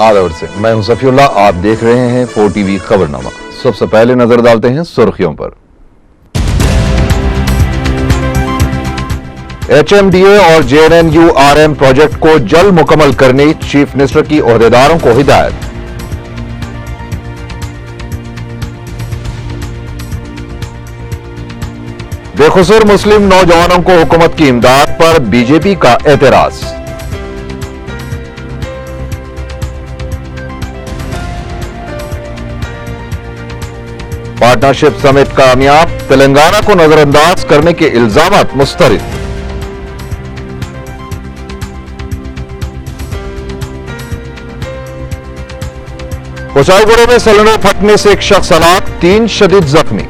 आदवर से मैं हूं सफीउल्लाह, आप देख रहे हैं 4 टीवी खबरनामा। सबसे पहले नजर डालते हैं सुर्खियों पर। HMDA और JNNURM प्रोजेक्ट को जल्द मुकम्मल करने चीफ मिनिस्टर की ओहदेदारों को हिदायत। बेकसूर मुस्लिम नौजवानों को हुकूमत की इमदाद पर बीजेपी का एतराज। पार्टनरशिप समिट कामयाब, तेलंगाना को नजरअंदाज करने के इल्जामात मुस्तरद। कुचाईगुड़ा में सिलेंडर फटने से एक शख्स हलाक, 3 शदीद जख्मी।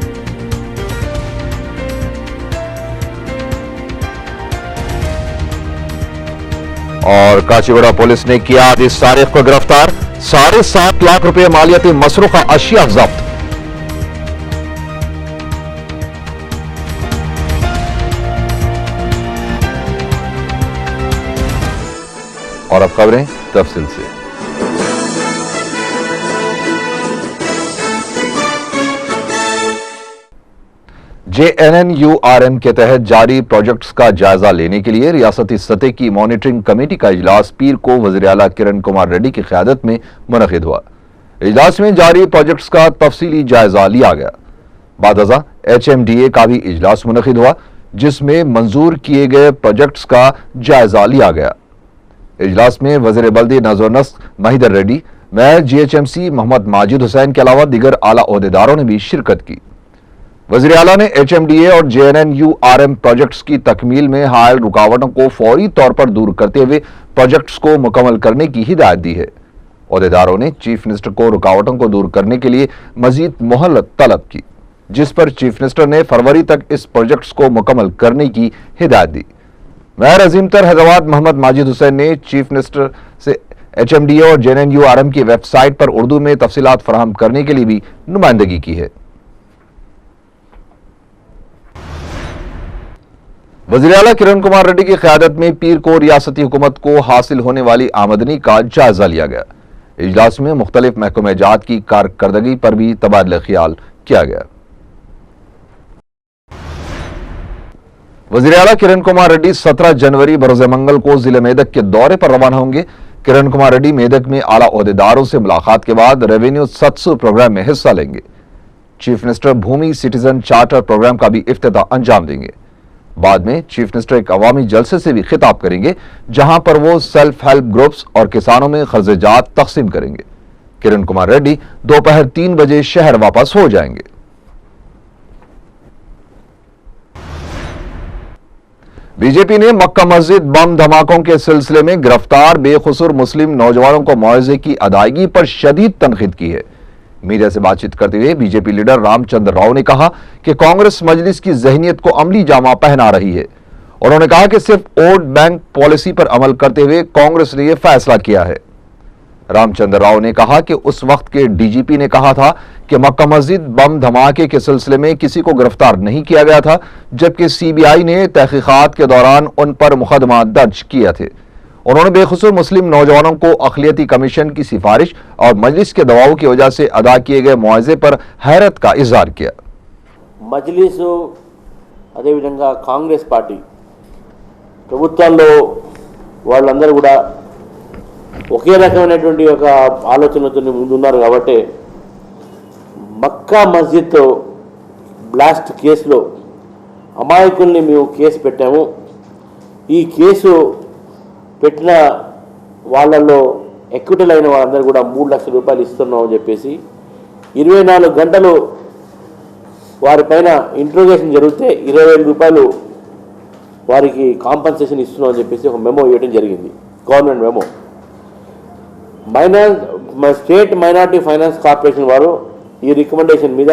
और काचीगुड़ा पुलिस ने किया इस तारीख को गिरफ्तार, 7.5 लाख रुपए मालियाती मसरूखा अशिया जब्त। और अब खबरें तफसील से। JNNURM के तहत जारी प्रोजेक्ट्स का जायजा लेने के लिए रियासती सतह की मॉनिटरिंग कमेटी का इजलास पीर को वज़ीर आला किरण कुमार रेड्डी की क़यादत में मुनक़िद हुआ। इजलास में जारी प्रोजेक्ट्स का तफसीली जायजा लिया गया। बादअज़ा HMDA का भी इजलास मुनक़िद हुआ, जिसमें मंजूर किए गए प्रोजेक्ट्स का जायजा लिया गया। इजलास में वज़ीर बल्दी नज़र नस्क महिदर रेड्डी, मेयर GHMC मोहम्मद माजिद हुसैन के अलावा दीगर आला ओहदेदारों ने भी शिरकत की। वज़ीर आला ने HMDA और JNNURM प्रोजेक्ट्स की तकमील में हायल रुकावटों को फौरी तौर पर दूर करते हुए प्रोजेक्ट्स को मुकम्मल करने की हिदायत दी है। ओहदेदारों ने चीफ मिनिस्टर को रुकावटों को दूर करने के लिए मजीद मोहलत तलब की, जिस पर चीफ मिनिस्टर ने फरवरी तक इस प्रोजेक्ट्स को मुकम्मल करने की हिदायत दी। मेयर अजीमतर हैदराबाद मोहम्मद माजिद हुसैन ने चीफ मिनिस्टर से HMDA और JNNURM की वेबसाइट पर उर्दू में तफसीलात फराहम करने के लिए भी नुमाइंदगी की है। वज़ीर आला किरण कुमार रेड्डी की क़यादत में पीर को रियासती हुकूमत को हासिल होने वाली आमदनी का जायजा लिया गया। इजलास में मुख्तलिफ महकमे जात की कारकर्दगी पर भी तबादला ख्याल किया गया। वज़ीर आला किरण कुमार रेड्डी 17 जनवरी बरोज़ मंगल को जिले मेदक के दौरे पर रवाना होंगे। किरण कुमार रेड्डी मेदक में आला ओहदेदारों से मुलाकात के बाद रेवेन्यू सत्सु प्रोग्राम में हिस्सा लेंगे। चीफ मिनिस्टर भूमि सिटीजन चार्टर प्रोग्राम का भी इफ्तिताह अंजाम देंगे। बाद में चीफ मिनिस्टर एक अवामी जलसे से भी खिताब करेंगे, जहां पर वो सेल्फ हेल्प ग्रुप्स और किसानों में खर्च-ए-जात तकसीम करेंगे। किरण कुमार रेड्डी दोपहर 3 बजे शहर वापस हो जाएंगे। बीजेपी ने मक्का मस्जिद बम धमाकों के सिलसिले में गिरफ्तार बेकसूर मुस्लिम नौजवानों को मुआवजे की अदायगी पर शदीद तनकीद की है। मीडिया से बातचीत करते हुए बीजेपी लीडर रामचंद्र राव ने कहा कि कांग्रेस मजलिस की जहनीत को अमली जामा पहना रही है। उन्होंने कहा कि सिर्फ वोट बैंक पॉलिसी पर अमल करते हुए कांग्रेस ने यह फैसला किया है। रामचंद्र राव ने कहा कि उस वक्त के DGP ने कहा था कि मक्का मस्जिद बम धमाके के सिलसिले में किसी को गिरफ्तार नहीं किया गया था, जबकि CBI ने तहकीकात के दौरान उन पर मुकदमा दर्ज किए थे। उन्होंने बेखसूर मुस्लिम नौजवानों को अक़लियती कमीशन की सिफारिश और मजलिस के दबाव की वजह से अदा किए गए मुआवजे पर हैरत का इजहार किया। मजलिस अदे विधंगा कांग्रेस पार्टी ప్రభుత్వంలో వాళ్ళందరూ కూడా ఒకే రకమైనటువంటి ఒక ఆలోచనతో ముందున్నారు కాబట్టి మక్కా మస్జిద్ బ్లాస్ట్ కేసులో అమాయకుల్ని మేము కేసు పెట్టాము। ఈ కేసు పెట్టిన వాళ్ళల్లో ఎక్విటల్ అయిన వాళ్ళందరూ కూడా 3 లక్షల రూపాయలు ఇస్తున్నామని చెప్పేసి 24 గంటలు వారిపైన ఇంట్రోగేషన్ జరిగితే 20,000 రూపాయలు వారికి కాంపన్సేషన్ ఇస్తున్నామని చెప్పేసి ఒక మెమో ఇవ్వడం జరిగింది, government memo. State minority finance corporation వారు ఈ రికమెండేషన్ మీద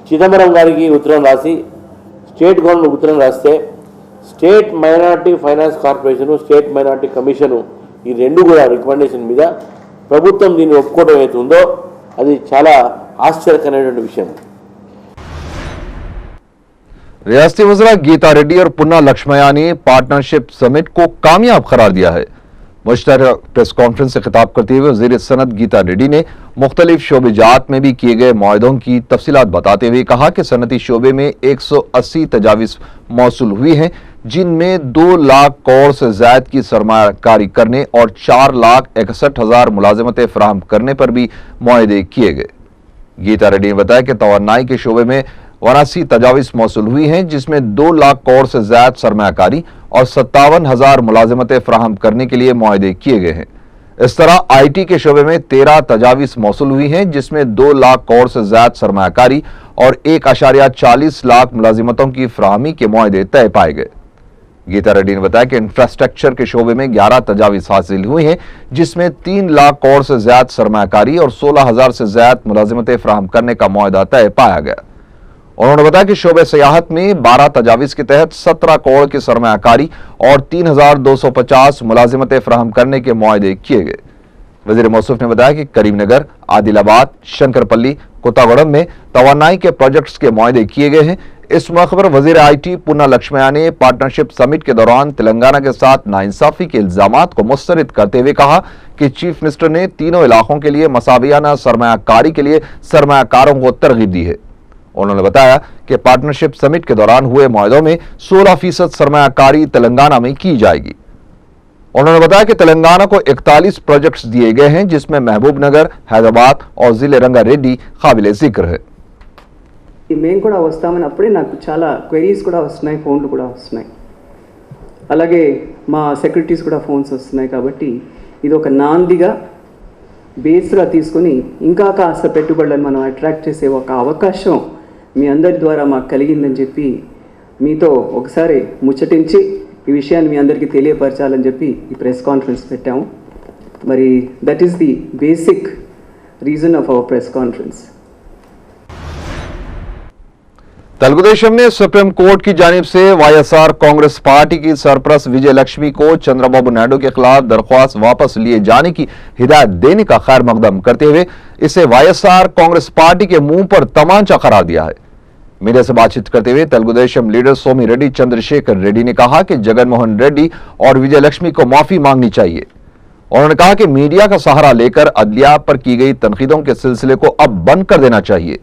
చిదంబరం గారికి ఉత్తరం రాసి స్టేట్ గవర్నమెంట్ ఉత్తరం రాస్తే state minority finance corporation state minority commission ఈ రెండు కూడా రికమెండేషన్ మీద ప్రభుత్వం దీన్ని ఒప్పుకోవడం అవుతుందో అది చాలా ఆశ్చర్యకరమైనటువంటి విషయం। रियासती वज़रा गीता रेड्डी और पुन्ना लक्ष्मया ने पार्टनरशिप समिट को कामयाब करार दिया है। मुश्तरक प्रेस कॉन्फ्रेंस से खिताब करते हुए वज़ीर सनत गीता रेड्डी ने मुख्तलिफ शोबेजात में भी किए गए मुआहदों की तफसीलात बताते हुए कहा कि सनती शोबे में 180 तजावीज़ मौसूल हुई हैं, जिनमें 2 लाख करोड़ से ज्यादा की सरमायाकारी करने और 4,61,000 मुलाजमतें फराहम करने पर भी मुआहदे किए गए। गीता रेड्डी ने बताया कि तवानाई के शोबे में 82 तजावीज़ मौसूल हुई हैं, जिसमें 2 लाख करोड़ से ज्यादा सरमायाकारी और 57,000 मुलाजमतें फराहम करने के लिए मुआहदे किए गए हैं। इस तरह IT के शोबे में 13 तजावीज़ मौसूल हुई हैं, जिसमें 2 लाख करोड़ से ज्यादा सरमायाकारी और 1.40 लाख मुलाजिमतों की फराहमी के मुआहदे तय पाए गए। गीता रेड्डी ने बताया कि इंफ्रास्ट्रक्चर के शोबे में 11 तजावीज़ हासिल हुई हैं, जिसमें 3 लाख करोड़ से ज्यादा सरमायाकारी और 16,000 से ज्यादा मुलाजिमतें फराहम करने का मुआहदा तय पाया गया। उन्होंने बताया कि शोबे सियाहत में 12 तजावीज़ के तहत 17 करोड़ की सरमायाकारी और 3,250 मुलाजिमतें फराहम करने के मुआहदे किए गए। वज़ीर मौसूफ ने बताया कि करीमनगर, आदिलाबाद, शंकरपल्ली, कोतागुड़म में तवानाई के प्रोजेक्ट्स के मुआहदे किए गए हैं। इस मौके पर वज़ीर IT पुन्ना लक्ष्मया ने पार्टनरशिप समिट के दौरान तेलंगाना के साथ नाइंसाफी के इल्जामात को मुस्तरद करते हुए कहा कि चीफ मिनिस्टर ने तीनों इलाकों के लिए मसावियाना सरमायाकारी के लिए सरमायाकारों को तरगीब दी है। उन्होंने बताया कि पार्टनरशिप समिट के दौरान हुए मुआहदों में 16% सरमायाकारी तेलंगाना में की जाएगी। उन्होंने बताया कि तेलंगाना को 41 प्रोजेक्ट्स दिए गए हैं, जिसमें महबूब नगर, हैदराबाद और जिले रंगारेड्डी काबिल जिक्र है। మేము కూడా వస్తామని అప్పుడే నాకు చాలా క్వెరీస్ కూడా వస్తున్నాయి, ఫోన్లు కూడా వస్తున్నాయి, అలాగే మా సెక్రటరీస్ కూడా ఫోన్స్ వస్తున్నాయి. కాబట్టి ఇది ఒక నాందిగా బేస్గా తీసుకొని ఇంకా కాస్త పెట్టుబడులను మనం అట్రాక్ట్ చేసే ఒక అవకాశం మీ అందరి ద్వారా మాకు కలిగిందని చెప్పి మీతో ఒకసారి ముచ్చటించి ఈ విషయాన్ని మీ అందరికీ తెలియపరచాలని చెప్పి ఈ ప్రెస్ కాన్ఫరెన్స్ పెట్టాము. మరి that is the basic reason of our press conference. Telugu Desam ने सुप्रीम कोर्ट की जानिब से YSR कांग्रेस पार्टी की सरपरस्त विजय लक्ष्मी को चंद्रबाबू नायडू के खिलाफ दरख्वास्त वापस लिए जाने की हिदायत देने का खैर मकदम करते हुए इसे YSR कांग्रेस पार्टी के मुंह पर तमांचा करार दिया है। मीडिया से बातचीत करते हुए तेलुगुदेशम लीडर सोमी रेड्डी चंद्रशेखर रेड्डी ने कहा कि जगनमोहन रेड्डी और विजय लक्ष्मी को माफी मांगनी चाहिए। उन्होंने कहा कि मीडिया का सहारा लेकर अदलिया पर की गई तनकीदों के सिलसिले को अब बंद कर देना चाहिए।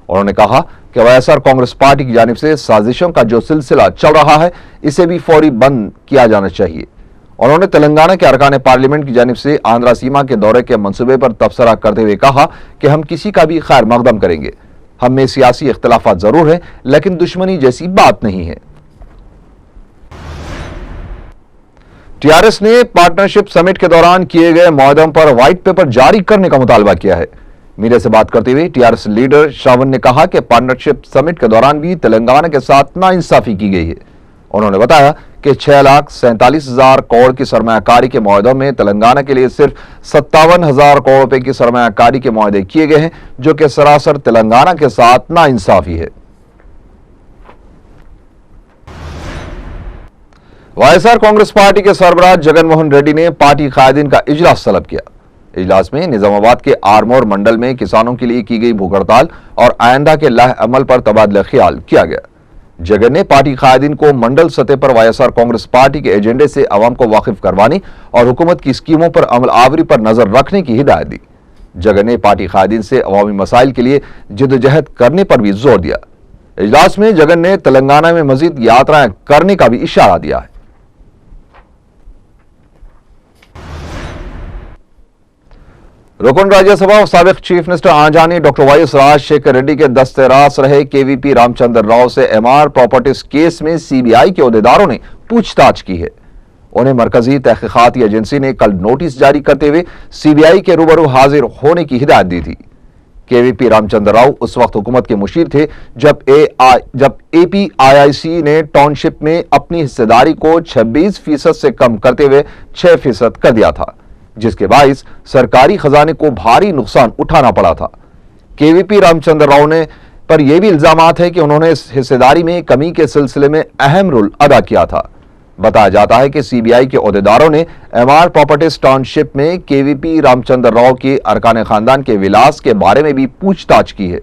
उन्होंने कहा कि YSR कांग्रेस पार्टी की जानिब से साजिशों का जो सिलसिला चल रहा है, इसे भी फौरी बंद किया जाना चाहिए। उन्होंने तेलंगाना के अरकान पार्लियामेंट की जानिब से आंध्रा सीमा के दौरे के मंसूबे पर तबसरा करते हुए कहा कि हम किसी का भी खैर मकदम करेंगे। हम में सियासी इख्तलाफात जरूर है, लेकिन दुश्मनी जैसी बात नहीं है। TRS ने पार्टनरशिप समिट के दौरान किए गए मुआहदों पर व्हाइट पेपर जारी करने का मुतालबा किया है। मीडिया से बात करते हुए TRS लीडर श्रावण ने कहा कि पार्टनरशिप समिट के दौरान भी तेलंगाना के साथ नाइंसाफी की गई है। उन्होंने बताया कि 6,47,000 करोड़ की सरमायाकारी के मुआहदों में तेलंगाना के लिए सिर्फ 57,000 करोड़ रुपए की सरमायाकारी के मुआहदे किए गए हैं, जो कि सरासर तेलंगाना के साथ नाइंसाफी है। YSR कांग्रेस पार्टी के सरबराह जगनमोहन रेड्डी ने पार्टी कायदीन का इजलास तलब किया। इजलास में निजामाबाद के आरमोर मंडल में किसानों के लिए की गई भूख हड़ताल और आइंदा के लाह अमल पर तबादला ख्याल किया गया। जगन ने पार्टी कायदीन को मंडल सतह पर YSR कांग्रेस पार्टी के एजेंडे से अवाम को वाकिफ करवाने और हुकूमत की स्कीमों पर अमल आवरी पर नजर रखने की हिदायत दी। जगन ने पार्टी कायदीन से अवामी मसाइल के लिए जिद्दोजहद करने पर भी जोर दिया। इजलास में जगन ने तेलंगाना में मजीद यात्राएं करने का भी इशारा दिया है। रुकन राज्यसभा और साबिक चीफ मिनिस्टर आंजानी डॉक्टर YS राजशेखर रेड्डी के दस्ते रास रहे KVP रामचंद्र राव से MR प्रॉपर्टीज केस में CBI के ओहदेदारों ने पूछताछ की है। उन्हें मरकजी तहकीकाती एजेंसी ने कल नोटिस जारी करते हुए CBI के रूबरू हाजिर होने की हिदायत दी थी। KVP रामचंद्र राव उस वक्त हुकूमत के मुशीर थे जब APIIC ने टाउनशिप में अपनी हिस्सेदारी को 26% से कम करते हुए 6% कर दिया था, जिसके बाइस सरकारी खजाने को भारी नुकसान उठाना पड़ा था। KVP रामचंद्र राव ने पर यह भी इल्जामात है कि उन्होंने इस हिस्सेदारी में कमी के सिलसिले में अहम रोल अदा किया था। बताया जाता है कि CBI के ओहदेदारों ने MR प्रॉपर्टीज टाउनशिप में KVP रामचंद्र राव के अरकान खानदान के विलास के बारे में भी पूछताछ की है।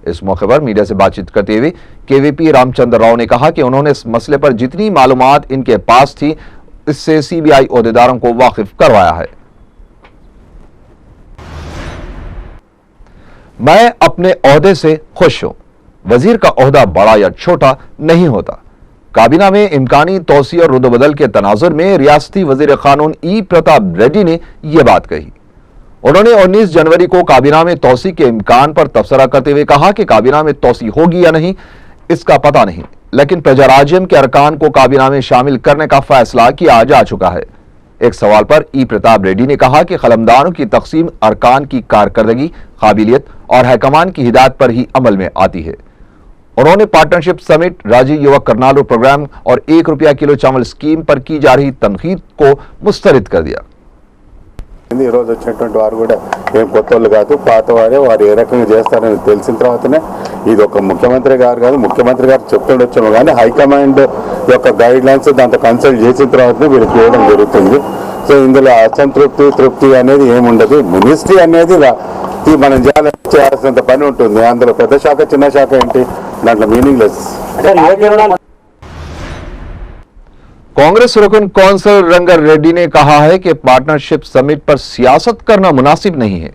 इस मौके पर मीडिया से बातचीत करते हुए KVP रामचंद्र राव ने कहा कि उन्होंने इस मसले पर जितनी मालूमात इनके पास थी इससे सीबीआई ओहदेदारों को वाकिफ करवाया है। मैं अपने ओहदे से खुश हूं। वजीर का ओहदा बड़ा या छोटा नहीं होता। काबीना में इम्कानी तोसी और रुदबदल के तनाजुर में रियासती वजीर कानून ई प्रताप रेड्डी ने यह बात कही। उन्होंने 19 जनवरी को काबीना में तोसी के इम्कान पर तबसरा करते हुए कहा कि काबीना में तोसी होगी या नहीं इसका पता नहीं, लेकिन प्रजाराज्यम के अरकान को काबीना में शामिल करने का फैसला किया जा चुका है। एक सवाल पर ई प्रताप रेड्डी ने कहा कि कलमदानों की तकसीम अरकान की कारकर्दगी, काबिलियत और हाईकमान की हिदायत पर ही अमल में आती है। उन्होंने पार्टनरशिप समिट, राजीव युवक करनालू प्रोग्राम और ₹1 किलो चावल स्कीम पर की जा रही तनकीद को मुस्तरद कर दिया। ఈ రోజు వచ్చినటువంటి వారు కూడా ఏం కొత్త వాళ్ళు కాదు, పాత వారే. వారు ఏ రకంగా చేస్తారని తెలిసిన తర్వాతనే ఇది ఒక ముఖ్యమంత్రి గారు కాదు, ముఖ్యమంత్రి గారు చెప్తుండొచ్చాము కానీ హైకమాండ్ యొక్క గైడ్ లైన్స్ దాంతో కన్సల్ట్ చేసిన తర్వాతనే వీరికి ఇవ్వడం జరుగుతుంది. సో ఇందులో అసంతృప్తి తృప్తి అనేది ఏముండదు. మినిస్ట్రీ అనేది మనం చేయాల్సినంత పని ఉంటుంది. అందులో పెద్ద శాఖ చిన్న శాఖ ఏంటి, దాంట్లో మీనింగ్లెస్. कांग्रेस रुकन कौंसल रंगा रेड्डी ने कहा है कि पार्टनरशिप समिट पर सियासत करना मुनासिब नहीं है।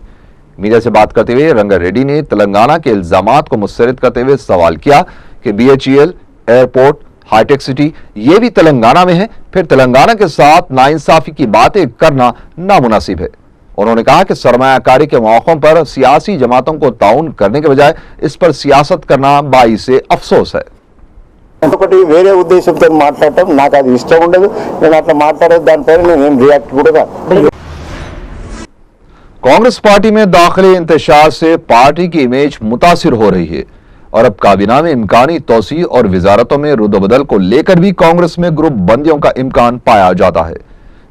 मीडिया से बात करते हुए रंगा रेड्डी ने तेलंगाना के इल्जामात को मुस्तरद करते हुए सवाल किया कि BHEL, एयरपोर्ट, हाईटेक सिटी ये भी तेलंगाना में है, फिर तेलंगाना के साथ नाइंसाफी की बातें करना नामुनासिब है। उन्होंने कहा कि सरमायाकारी के मौकों पर सियासी जमातों को ताउन करने के बजाय इस पर सियासत करना बाइसे अफसोस है। ఒకటి వేరే ఉద్దేశంతో మాట్లాడటం నాకు అది ఇష్టం ఉండదు. నేను అట్లా మాట్లాడే దానిపైన నేను రియాక్ట్ కూడా కాదు. कांग्रेस पार्टी में दाखिले इंतशार से पार्टी की इमेज मुतासिर हो रही है और अब काबीना में इम्कानी तोसी और वजारतों में रुदबदल को लेकर भी कांग्रेस में ग्रुप बंदियों का इम्कान पाया जाता है।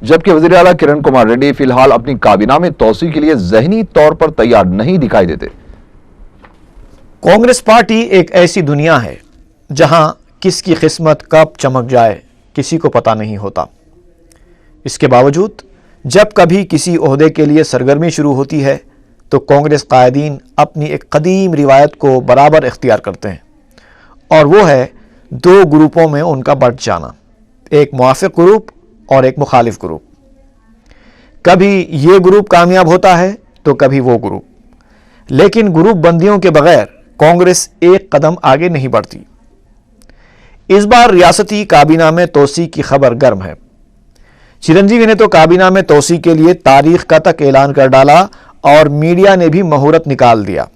जबकि वज़ीर आला किरण कुमार रेड्डी फिलहाल अपनी काबीना में तोसी के लिए जहनी तौर पर तैयार नहीं दिखाई देते। कांग्रेस पार्टी एक ऐसी दुनिया है जहां किसकी किस्मत कब चमक जाए किसी को पता नहीं होता। इसके बावजूद जब कभी किसी ओहदे के लिए सरगर्मी शुरू होती है तो कांग्रेस कायदीन अपनी एक कदीम रिवायत को बराबर इख्तियार करते हैं, और वो है 2 ग्रुपों में उनका बंट जाना, एक मुआफ़िक ग्रुप और एक मुखालिफ ग्रुप। कभी ये ग्रुप कामयाब होता है तो कभी वो ग्रुप, लेकिन ग्रुप बंदियों के बगैर कांग्रेस एक कदम आगे नहीं बढ़ती। इस बार रियासती काबीना में तोसी की खबर गर्म है। चिरंजीवी ने तो काबीना में तोसी के लिए तारीख का तक ऐलान कर डाला और मीडिया ने भी मुहूर्त निकाल दिया,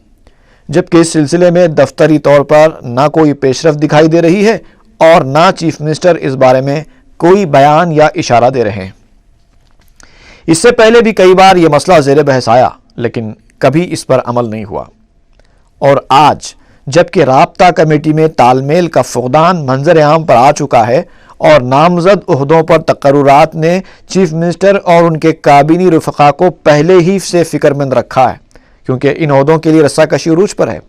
जबकि इस सिलसिले में दफ्तरी तौर पर ना कोई पेशरफ दिखाई दे रही है और ना चीफ मिनिस्टर इस बारे में कोई बयान या इशारा दे रहे हैं। इससे पहले भी कई बार यह मसला ज़ेर बहस आया, लेकिन कभी इस पर अमल नहीं हुआ। और आज जबकि राब्ता कमेटी में तालमेल का फुक़दान मंजर आम पर आ चुका है और नामजद ओहदों पर तकर्रुरात ने चीफ मिनिस्टर और उनके काबीनी रुफ़क़ा को पहले ही से फ़िक्रमंद रखा है, क्योंकि इन ओहदों के लिए रस्साकशी उरूज पर है।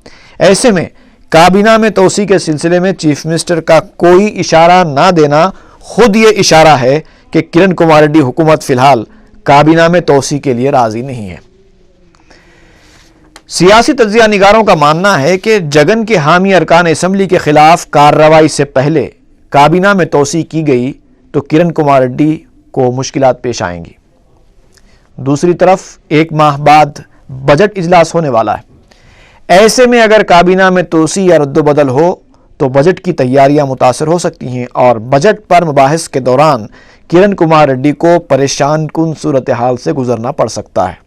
ऐसे में काबीना में तोसी के सिलसिले में चीफ मिनिस्टर का कोई इशारा ना देना खुद ये इशारा है कि किरण कुमार रेड्डी हुकूमत फ़िलहाल काबीना में तोसी के लिए राज़ी नहीं है। सियासी तज्जिया निगारों का मानना है कि जगन के हामी अरकान असम्बली के खिलाफ कार्रवाई से पहले काबीना में तोसी की गई तो किरण कुमार रेड्डी को मुश्किलात पेश आएंगी। दूसरी तरफ 1 माह बाद बजट इजलास होने वाला है। ऐसे में अगर काबीना में तोसी या रद्दोबदल हो तो बजट की तैयारियां मुतासर हो सकती हैं और बजट पर मुबाहिस के दौरान किरण कुमार रेड्डी को परेशान कुन सूरत हाल से गुजरना पड़ सकता है।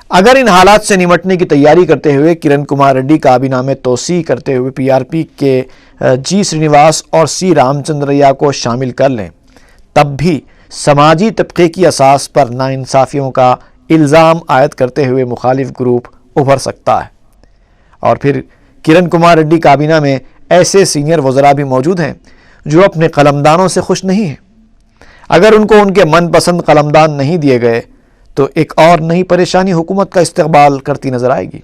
अगर इन हालात से निमटने की तैयारी करते हुए किरण कुमार रेड्डी काबीना में तोसी करते हुए PRP के G श्रीनिवास और C रामचंद्रैया को शामिल कर लें, तब भी समाजी तबके की असास पर नाइंसाफियों का इल्ज़ाम आयद करते हुए मुखालिफ ग्रुप उभर सकता है। और फिर किरण कुमार रेड्डी काबीना में ऐसे सीनियर वज़रा भी मौजूद हैं जो अपने कलमदानों से खुश नहीं हैं। अगर उनको उनके मनपसंद कलमदान नहीं दिए गए तो एक और नई परेशानी हुकूमत का इस्तकबाल करती नजर आएगी।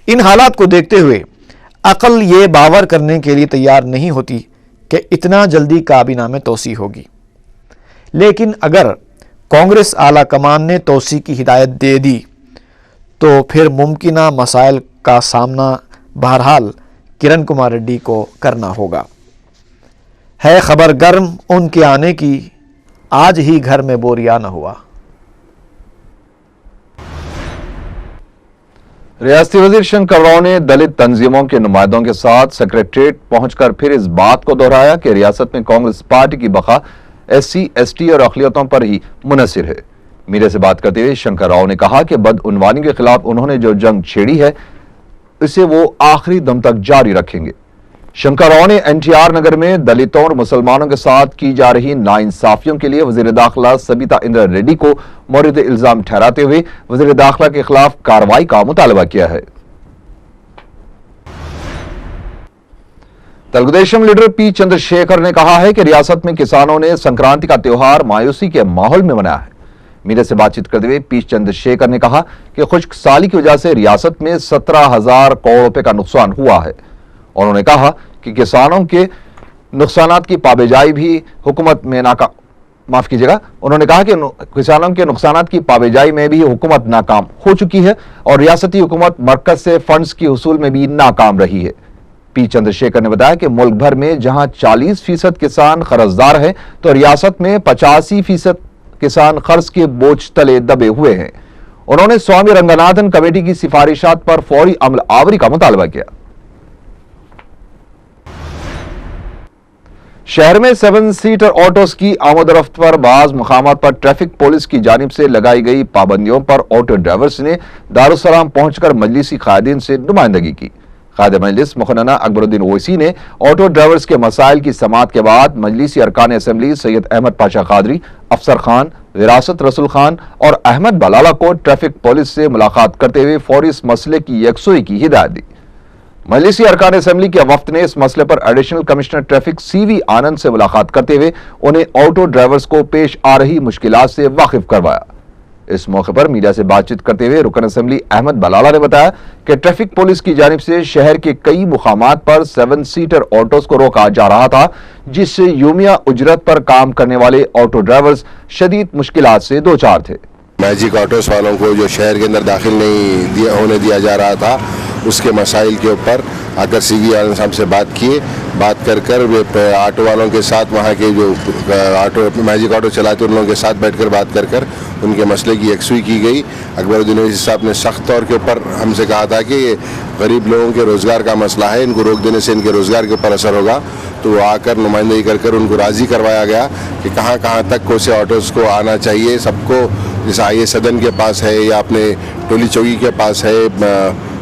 इन हालात को देखते हुए अकल ये बावर करने के लिए तैयार नहीं होती कि इतना जल्दी काबीना में तोसी होगी, लेकिन अगर कांग्रेस आला कमान ने तोसी की हिदायत दे दी तो फिर मुमकिना मसाइल का सामना बहरहाल किरण कुमार रेड्डी को करना होगा। है खबर गर्म उनके आने की, आज ही घर में बोरिया न हुआ। रियासती वजीर शंकर राव ने दलित तंजीमों के नुमाइंदों के साथ सेक्रेटरीट पहुंचकर फिर इस बात को दोहराया कि रियासत में कांग्रेस पार्टी की बका SC, ST और अक़लियतों पर ही मुनहसिर है। मीडिया से बात करते हुए शंकर राव ने कहा कि बदउनवानी के खिलाफ उन्होंने जो जंग छेड़ी है इसे वो आखिरी दम तक जारी रखेंगे। शंकर राव ने NTR नगर में दलितों और मुसलमानों के साथ की जा रही नाइंसाफियों के लिए वजीर दाखिला सबिता इंद्रा रेड्डी को मोरिद इल्जाम ठहराते हुए वजीर दाखिला के खिलाफ कार्रवाई का मुतालबा किया है। Telugu Desam leader P. चंद्रशेखर ने कहा है कि रियासत में किसानों ने संक्रांति का त्योहार मायूसी के माहौल में मनाया है। मीडिया से बातचीत करते हुए P. चंद्रशेखर ने कहा कि खुश्क साली की वजह से रियासत में 17,000 करोड़ रुपए का नुकसान हुआ है। उन्होंने कहा कि किसानों के नुकसानात की पाबेजाई भी हुकूमत में उन्होंने कहा कि किसानों के नुकसानात की पाबेजाई में भी हुकूमत नाकाम हो चुकी है और रियासती हुकूमत मरकज से फंड्स की उसूल में भी नाकाम रही है। P. चंद्रशेखर ने बताया कि मुल्क भर में जहां 40% किसान कर्जदार हैं तो रियासत में 85% किसान कर्ज के बोझ तले दबे हुए हैं। उन्होंने स्वामी रंगनाथन कमेटी की सिफारिशात पर फौरी अमल आवरी का मुतालबा किया। शहर में 7 सीटर ऑटोस की आमदरफ्त पर बाज मकामात पर ट्रैफिक पुलिस की जानिब से लगाई गई पाबंदियों पर ऑटो ड्राइवर्स ने दारुसलाम पहुंचकर मजलिसी कायदीन से नुमाइंदगी की। कायद मजलिस मुखन्ना अकबरुद्दीन ओवैसी ने ऑटो ड्राइवर्स के मसाइल की समाअत के बाद मजलिसी अरकान असम्बली सैयद अहमद पाशा कादरी, अफसर खान, विरासत रसूल खान और अहमद बलाला को ट्रैफिक पुलिस से मुलाकात करते हुए फौरी इस मसले की यकसुई की हिदायत दी। मजलिसी अरकान असम्बली के वफ्द ने इस मसले पर एडिशनल कमिश्नर ट्रैफिक CV आनंद से मुलाकात करते हुए उन्हें ऑटो ड्राइवर्स को पेश आ रही मुश्किलात से वाकिफ करवाया। इस मौके पर मीडिया से बातचीत करते हुए रुकन असम्बली अहमद बलाला ने बताया कि ट्रैफिक पुलिस की जानिब से शहर के कई मुकामात पर 7 सीटर ऑटोस को रोका जा रहा था, जिससे यूमिया उजरत पर काम करने वाले ऑटो ड्राइवर्स शदीद मुश्किलात से दो चार थे। मैजिक ऑटोस वालों को जो शहर के अंदर दाखिल नहीं होने दिया जा रहा था, उसके मसाइल के ऊपर आकर CV आनंद साहब से बात कर वे ऑटो वालों के साथ, वहाँ के जो ऑटो मैजिक ऑटो चलाते उन लोगों के साथ बैठकर बात कर उनके मसले की यकसुई की गई। अकबरुद्दीन ओवैसी साहब ने सख्त तौर के ऊपर हमसे कहा था कि ये गरीब लोगों के रोज़गार का मसला है, इनको रोक देने से इनके रोज़गार के ऊपर असर होगा। तो वो आकर नुमाइंदगी कर उनको राज़ी करवाया गया कि कहाँ तक कोसे ऑटोज़ को आना चाहिए। सबको जैसे आइए सदन के पास है या अपने टोली चौकी के पास है,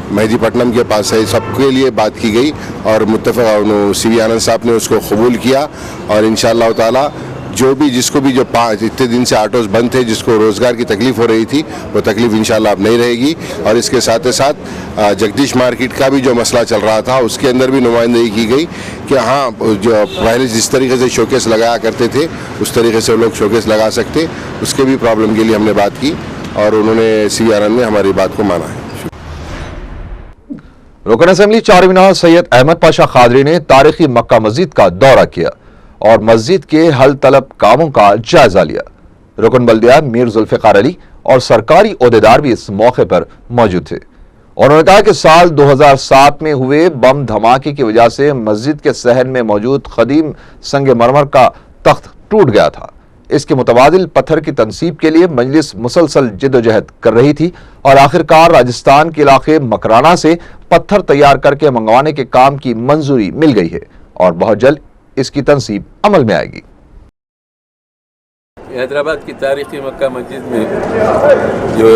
मेहदीपट्टनम के पास है, सबके लिए बात की गई और मुत्तफ़क़ CV आनंद साहब ने उसको कबूल किया। और इंशाअल्लाह ताला जिसको भी जो 5 इतने दिन से ऑटोज़ बंद थे, जिसको रोज़गार की तकलीफ़ हो रही थी, वो तकलीफ़ इंशाअल्लाह अब नहीं रहेगी। और इसके साथ साथ जगदीश मार्केट का भी जो मसला चल रहा था, उसके अंदर भी नुमाइंदगी की गई कि हाँ, जो पहले जिस तरीके से शोकेस लगाया करते थे उस तरीके से लोग शोकेस लगा सकते, उसके भी प्रॉब्लम के लिए हमने बात की और उन्होंने CV आनंद ने हमारी बात को माना है। रुकन असम्बली चारमीनार सैयद अहमद पाशा कादरी ने तारीखी मक्का मस्जिद का दौरा किया और मस्जिद के हल तलब कामों का जायजा लिया। रुकन बल्दिया मीर जुल्फ़िकार अली और सरकारी ओहदेदार भी इस मौके पर मौजूद थे। उन्होंने कहा कि साल 2007 में हुए बम धमाके की वजह से मस्जिद के सहन में मौजूद कदीम संग मरमर का तख्त टूट गया था। इसके मुतबादिल पत्थर की तनसीब के लिए मजलिस मुसलसल जिद्दोजहद कर रही थी और आखिरकार राजस्थान के इलाके मकराना से पत्थर तैयार करके मंगवाने के काम की मंजूरी मिल गई है और बहुत जल्द इसकी तनसीब अमल में आएगी। हैदराबाद की तारीखी मक्का मस्जिद में जो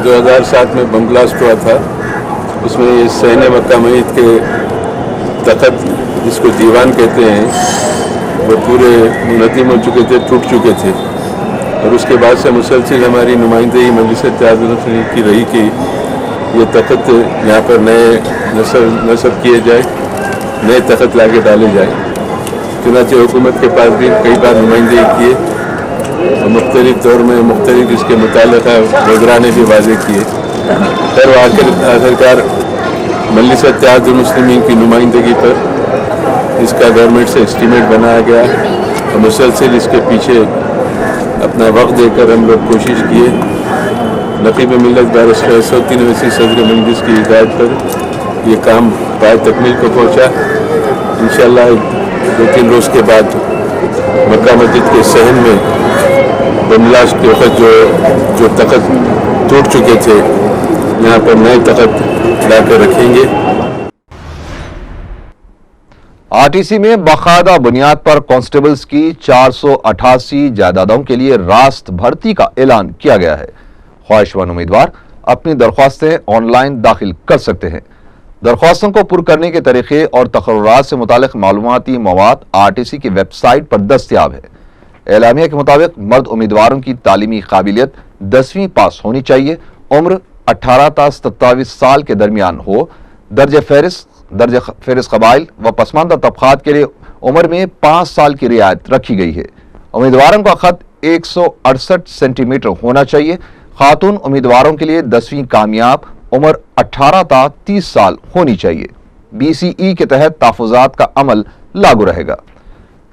2007 में बम ब्लास्ट हुआ था, उसमें ये सहने मक्का मस्जिद के तख्त, जिसको दीवान कहते हैं, वो पूरे मुनहदिम हो चुके थे, टूट चुके थे। और उसके बाद से मुसलसिल हमारी नुमाइंदगी मजलिस इत्तेहाद की रही कि ये तख्त यहाँ पर नए नस्ब किए जाए, नए तख्त लाके डाले जाए। चुनांचे हुकूमत के पास भी कई बार नुमाइंदगी किए और मुख्तलिफ दौर में मुख्तलिफ इसके मुताल्लिक़ा वज़रा ने भी वाज़ेह किए। फिर आखिरकार मजलिस इत्तेहादुल मुस्लिमीन की नुमाइंदगी पर इसका गवर्नमेंट से एस्टीमेट बनाया गया और मुसलसिल इसके पीछे अपना वक्त देकर हम लोग कोशिश किए। नकीब मिल्लत बैरिस्टर असदुद्दीन ओवैसी सदर मजलिस की हिदायत पर यह काम पाए तकमील को पहुँचा। इंशाअल्लाह 2-3 रोज के बाद मक्का मस्जिद के सहन में बम ब्लास्ट के वक्त जो तख्त टूट चुके थे, यहाँ पर नए तख्त लाकर रखेंगे। आरटीसी में बाकायदा बुनियाद पर कांस्टेबल्स की 488 जायदादों के लिए रास्त भर्ती का ऐलान किया गया है। ख्वाहिशमंद उम्मीदवार अपनी दरख्वास्तें ऑनलाइन दाखिल कर सकते हैं। दरख्वास्तों को पुर करने के तरीके और तकर्रुरात से मुतालिक मालूमाती मवाद आरटीसी की वेबसाइट पर दस्तयाब है। एलामिया के मुताबिक मर्द उम्मीदवारों की तालीमी काबिलियत 10वीं पास होनी चाहिए, उम्र 18 ta 27 साल के दरमियान हो। दर्ज फेरिस कबाइल व पसमानदा तबकात के लिए उम्र में 5 साल की रियायत रखी गई है। उम्मीदवारों का खत 168 सेंटीमीटर होना चाहिए। खातून उम्मीदवारों के लिए 10वीं कामयाब, उम्र 18 ta 30 साल होनी चाहिए। BCE के तहत तहफ़्फ़ुज़ात का अमल लागू रहेगा।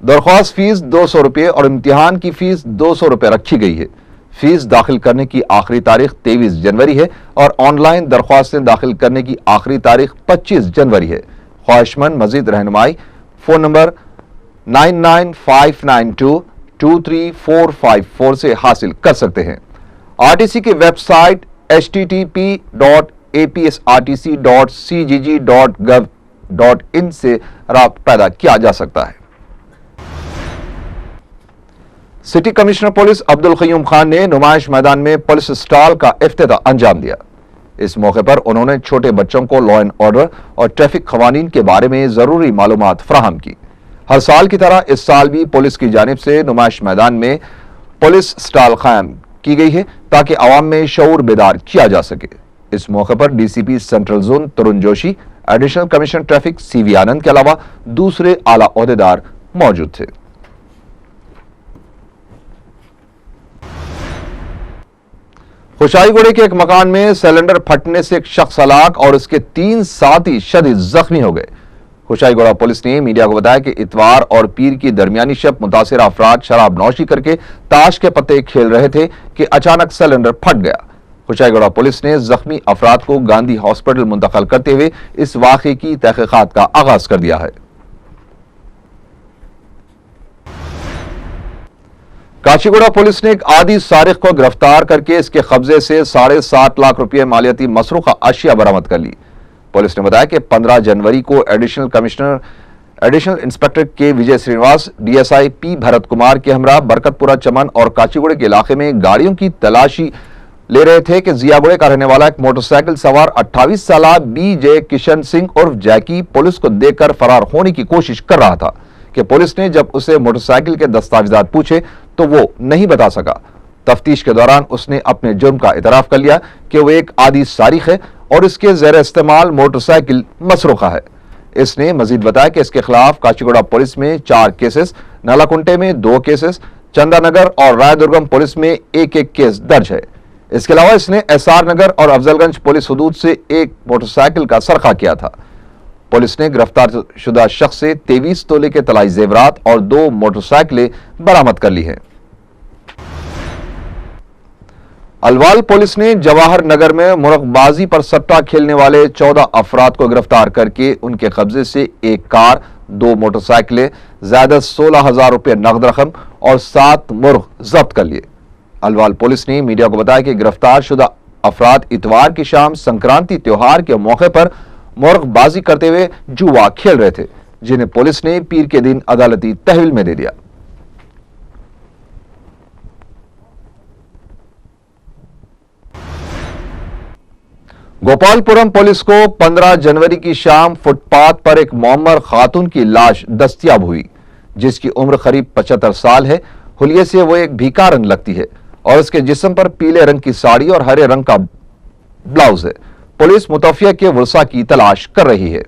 दरख्वास्त फीस 200 रुपये और इम्तिहान की फीस 200 रुपये रखी गई है। फीस दाखिल करने की आखिरी तारीख 23 जनवरी है और ऑनलाइन दरख्वास्तें दाखिल करने की आखिरी तारीख 25 जनवरी है। ख्वाहिशमंद मजीद रहनुमाई फ़ोन नंबर 9959223454 से हासिल कर सकते हैं। आरटीसी की वेबसाइट http://apsrtc.cgg.gov.in से राब्ता पैदा किया जा सकता है। City commissioner police Abdul Qayyum Khan ने नुमाइश मैदान में पुलिस स्टॉल का इफ्तिताह अंजाम दिया। इस मौके पर उन्होंने छोटे बच्चों को लॉ एंड ऑर्डर और ट्रैफिक क़वानीन के बारे में जरूरी मालूमात फराहम की। हर साल की तरह इस साल भी पुलिस की जानिब से नुमाइश मैदान में पुलिस स्टॉल कायम की गई है ताकि आवाम में शऊर बेदार किया जा सके। इस मौके पर DCP central zone Tarun Joshi, additional commissioner traffic CV Anand के अलावा दूसरे आला ओहदेदार मौजूद थे। खुशाईगुड़े के एक मकान में सिलेंडर फटने से एक शख्स हलाक और उसके 3 साथी शदीद जख्मी हो गए। खुशाईगुड़ा पुलिस ने मीडिया को बताया कि इतवार और पीर की दरमियानी शब मुतासिर अफराद शराब नौशी करके ताश के पत्ते खेल रहे थे कि अचानक सिलेंडर फट गया। खुशाईगुड़ा पुलिस ने जख्मी अफराद को गांधी हॉस्पिटल मुंतकिल करते हुए इस वाक़े की तहकीकात का आगाज कर दिया है। काचीगुड़ा पुलिस ने एक आदी सारिक को गिरफ्तार करके इसके कब्जे से 7.5 लाख रुपये मालियाती मसरूखा अशिया बरामद कर ली। पुलिस ने बताया कि 15 जनवरी को एडिशनल इंस्पेक्टर के विजय श्रीनिवास, DSI P भरत कुमार के हमरा बरकतपुरा चमन और काचीगुड़े के इलाके में गाड़ियों की तलाशी ले रहे थे कि जियागुड़े का रहने वाला एक मोटरसाइकिल सवार 28 साल BJ किशन सिंह उर्फ जैकी पुलिस को देखकर फरार होने की कोशिश कर रहा था कि पुलिस ने जब उसे मोटरसाइकिल के दस्तावेजात पूछे तो वो नहीं बता सका। तफ्तीश के दौरान उसने अपने जुर्म का इतराफ कर लिया कि वो एक आदी सारिक है और इसके ज़ेर इस्तेमाल मोटरसाइकिल मसरूखा है। इसने मजीद बताया कि इसके खिलाफ काचीगुड़ा पुलिस में 4 केसेस, नालाकुंटे में 2 केसेस, चंदानगर और रायदुर्गम पुलिस में 1-1 केस दर्ज है। इसके अलावा इसने SR नगर और अफजलगंज पुलिस हुदूद से एक मोटरसाइकिल का सरखा किया था। पुलिस ने गिरफ्तार शुदा शख्स से 23 तोले के तलाई जेवरात और 2 मोटरसाइकिलें बरामद कर ली हैं। अलवाल पुलिस ने जवाहर नगर में मुरगबाजी पर सट्टा खेलने वाले 14 अफराद को गिरफ्तार करके उनके कब्जे से एक कार, 2 मोटरसाइकिलें, ज्यादा 16,000 रुपये नकद रकम और 7 मुर्ग जब्त कर लिए। अलवाल पुलिस ने मीडिया को बताया कि गिरफ्तार शुदा अफराद इतवार की शाम संक्रांति त्योहार के मौके पर मुर्गबाजी करते हुए जुआ खेल रहे थे, जिन्हें पुलिस ने पीर के दिन अदालती तहवील में दे दिया। गोपालपुरम पुलिस को 15 जनवरी की शाम फुटपाथ पर एक मोअम्मर खातून की लाश दस्तयाब हुई, जिसकी उम्र करीब 75 साल है। हुलिये से वो एक भिखारन लगती है और उसके जिस्म पर पीले रंग की साड़ी और हरे रंग का ब्लाउज है। पुलिस मुतवफ़िया के वर्सा की तलाश कर रही है।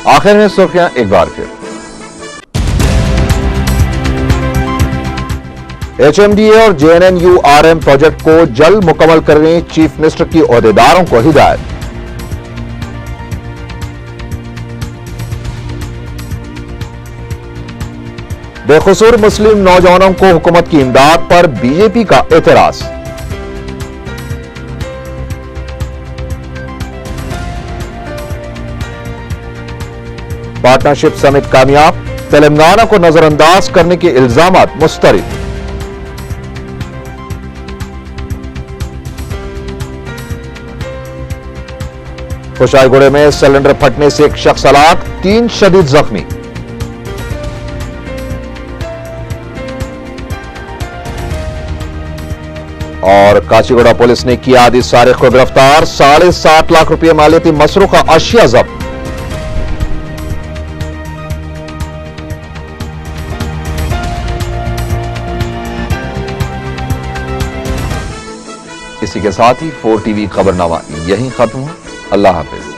आखिर में सुर्खियां एक बार फिर। HMDA और JNNURM प्रोजेक्ट को जल्द मुकम्मल करने चीफ मिनिस्टर की ओहदेदारों को हिदायत। बेकसूर मुस्लिम नौजवानों को हुकूमत की इमदाद पर बीजेपी का एतराज। पार्टनरशिप समिट कामयाब, तेलंगाना को नजरअंदाज करने के इल्जामात मुस्तरद। खुशाईगुड़े में सिलेंडर फटने से एक शख्स हलाक, 3 शदीद जख्मी। और काचीगुड़ा पुलिस ने किया आदि सारिक को गिरफ्तार, 7.5 लाख रुपए मालियती मसरूका अशिया जब्त। इसी के साथ ही 4 टीवी खबरनामा यहीं खत्म हुआ। अल्लाह हाफिज।